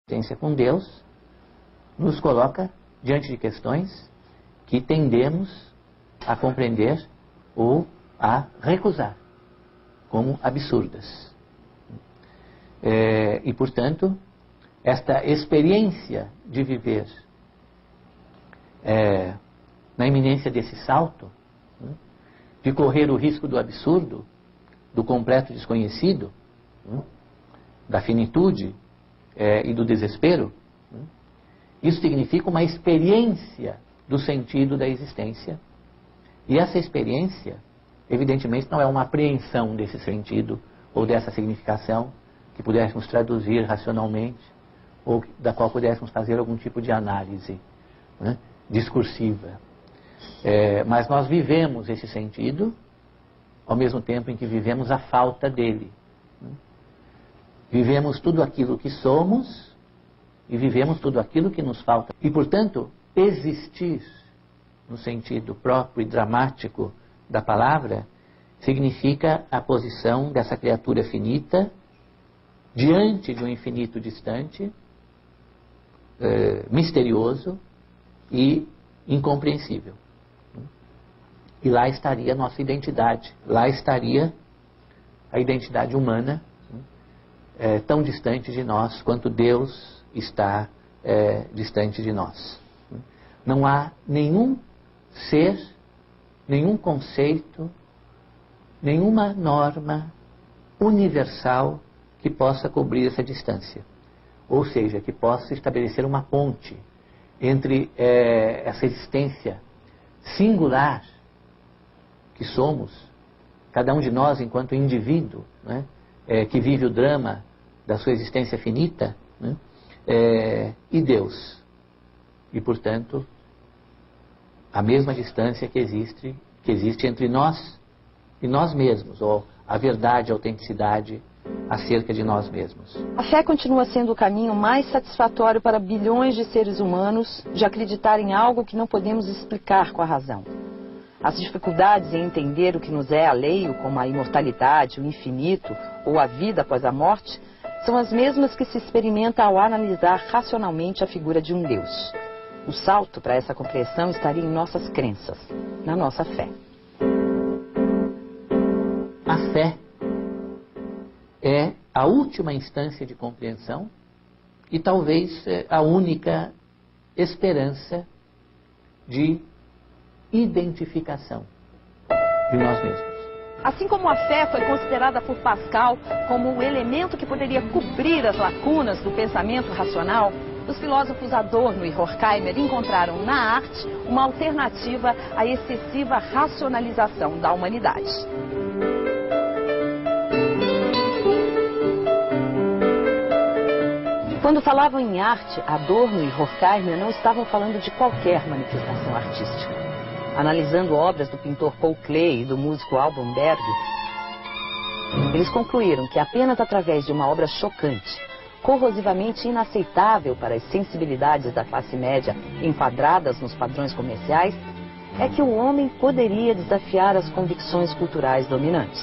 Experiência com Deus nos coloca diante de questões que tendemos a compreender ou a recusar como absurdas. E, portanto, esta experiência de viver na iminência desse salto, de correr o risco do absurdo, do completo desconhecido, da finitude e do desespero, isso significa uma experiência do sentido da existência. E essa experiência, evidentemente, não é uma apreensão desse sentido ou dessa significação que pudéssemos traduzir racionalmente ou da qual pudéssemos fazer algum tipo de análise discursiva. Mas nós vivemos esse sentido ao mesmo tempo em que vivemos a falta dele. Vivemos tudo aquilo que somos e vivemos tudo aquilo que nos falta. E, portanto, existir, no sentido próprio e dramático da palavra, significa a posição dessa criatura finita diante de um infinito distante, misterioso e incompreensível. E lá estaria a nossa identidade, lá estaria a identidade humana, tão distante de nós quanto Deus está distante de nós. Não há nenhum ser, nenhum conceito, nenhuma norma universal que possa cobrir essa distância. Ou seja, que possa estabelecer uma ponte entre essa existência singular que somos, cada um de nós enquanto indivíduo, que vive o drama da sua existência finita, e Deus. E, portanto, a mesma distância que existe entre nós e nós mesmos, ou a verdade, a autenticidade acerca de nós mesmos. A fé continua sendo o caminho mais satisfatório para bilhões de seres humanos de acreditar em algo que não podemos explicar com a razão. As dificuldades em entender o que nos é alheio, como a imortalidade, o infinito ou a vida após a morte, são as mesmas que se experimenta ao analisar racionalmente a figura de um Deus. O salto para essa compreensão estaria em nossas crenças, na nossa fé. A fé é a última instância de compreensão e talvez a única esperança de identificação de nós mesmos. Assim como a fé foi considerada por Pascal como um elemento que poderia cobrir as lacunas do pensamento racional, os filósofos Adorno e Horkheimer encontraram na arte uma alternativa à excessiva racionalização da humanidade. Quando falavam em arte, Adorno e Horkheimer não estavam falando de qualquer manifestação artística. Analisando obras do pintor Paul Klee e do músico Alban Berg, eles concluíram que apenas através de uma obra chocante, corrosivamente inaceitável para as sensibilidades da classe média enquadradas nos padrões comerciais, é que o homem poderia desafiar as convicções culturais dominantes.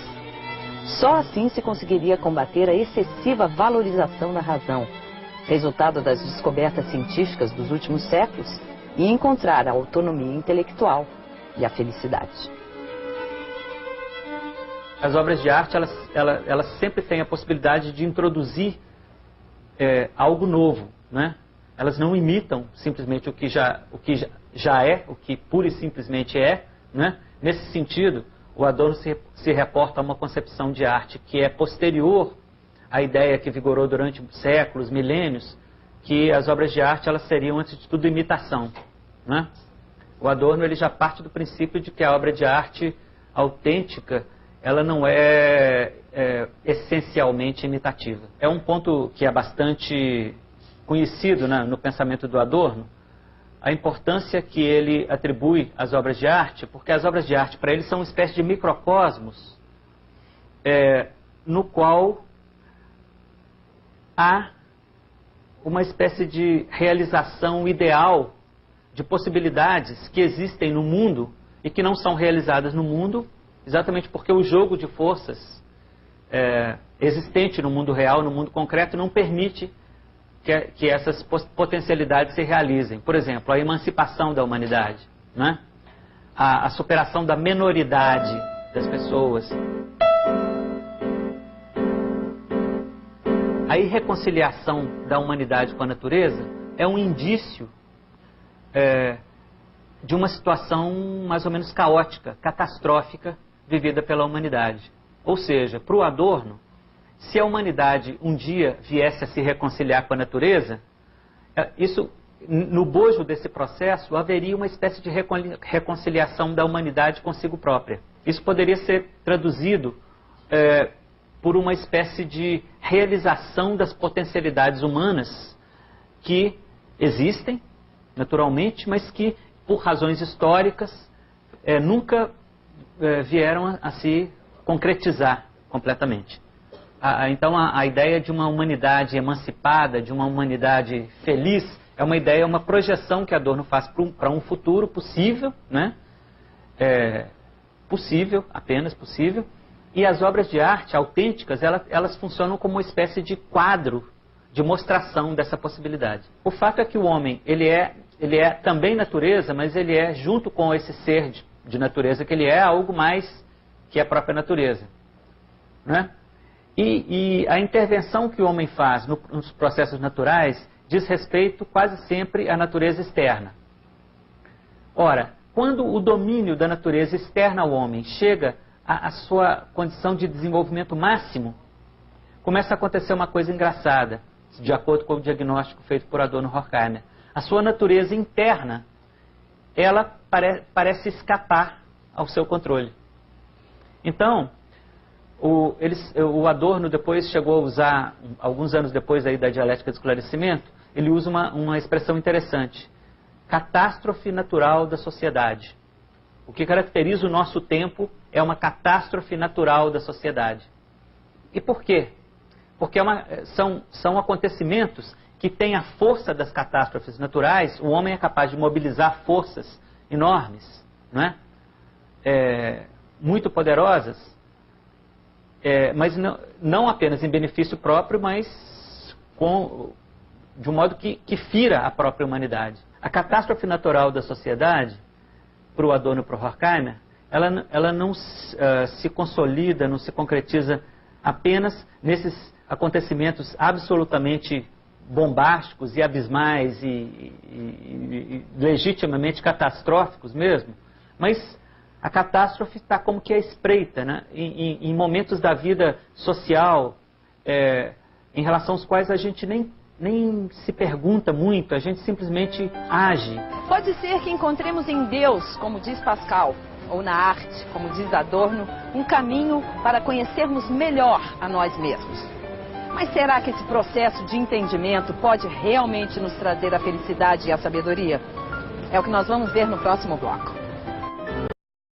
Só assim se conseguiria combater a excessiva valorização da razão, resultado das descobertas científicas dos últimos séculos, e encontrar a autonomia intelectual e a felicidade. As obras de arte, elas sempre têm a possibilidade de introduzir algo novo, né? Elas não imitam simplesmente o que já é, o que pura e simplesmente é, né? Nesse sentido, o Adorno se reporta a uma concepção de arte que é posterior à ideia que vigorou durante séculos, milênios, que as obras de arte elas seriam, antes de tudo, imitação, né? O Adorno ele já parte do princípio de que a obra de arte autêntica ela não é essencialmente imitativa. É um ponto que é bastante conhecido, né, no pensamento do Adorno, a importância que ele atribui às obras de arte, porque as obras de arte para ele são uma espécie de microcosmos no qual há uma espécie de realização ideal de possibilidades que existem no mundo e que não são realizadas no mundo, exatamente porque o jogo de forças existente no mundo real, no mundo concreto, não permite que essas potencialidades se realizem. Por exemplo, a emancipação da humanidade, né? A superação da menoridade das pessoas. A irreconciliação da humanidade com a natureza é um indício de uma situação mais ou menos caótica, catastrófica, vivida pela humanidade. Ou seja, para o Adorno, se a humanidade um dia viesse a se reconciliar com a natureza, isso, no bojo desse processo, haveria uma espécie de reconciliação da humanidade consigo própria. Isso poderia ser traduzido por uma espécie de realização das potencialidades humanas que existem, naturalmente, mas que, por razões históricas, nunca vieram a se concretizar completamente. Então, a ideia de uma humanidade emancipada, de uma humanidade feliz, é uma ideia, uma projeção que Adorno faz para um futuro possível, né? Possível, apenas possível. E as obras de arte autênticas, elas funcionam como uma espécie de quadro de mostração dessa possibilidade. O fato é que o homem, ele é também natureza, mas ele é, junto com esse ser de natureza que ele é, algo mais que a própria natureza, né? E a intervenção que o homem faz nos processos naturais diz respeito quase sempre à natureza externa. Ora, quando o domínio da natureza externa ao homem chega à sua condição de desenvolvimento máximo, começa a acontecer uma coisa engraçada, de acordo com o diagnóstico feito por Adorno e Horkheimer. A sua natureza interna, ela parece escapar ao seu controle. Então, o Adorno depois chegou a usar, alguns anos depois aí da dialética do esclarecimento, ele usa uma expressão interessante: catástrofe natural da sociedade. O que caracteriza o nosso tempo é uma catástrofe natural da sociedade. E por quê? Porque são acontecimentos que têm a força das catástrofes naturais. O homem é capaz de mobilizar forças enormes, não é? Muito poderosas, mas não apenas em benefício próprio, mas de um modo que fira a própria humanidade. A catástrofe natural da sociedade, para o Adorno e para o Horkheimer, ela não se consolida, não se concretiza apenas nesses acontecimentos absolutamente bombásticos e abismais e legitimamente catastróficos mesmo, mas a catástrofe está como que à espreita, né? Em momentos da vida social, em relação aos quais a gente nem se pergunta muito, a gente simplesmente age. Pode ser que encontremos em Deus, como diz Pascal, ou na arte, como diz Adorno, um caminho para conhecermos melhor a nós mesmos. Mas será que esse processo de entendimento pode realmente nos trazer a felicidade e a sabedoria? É o que nós vamos ver no próximo bloco.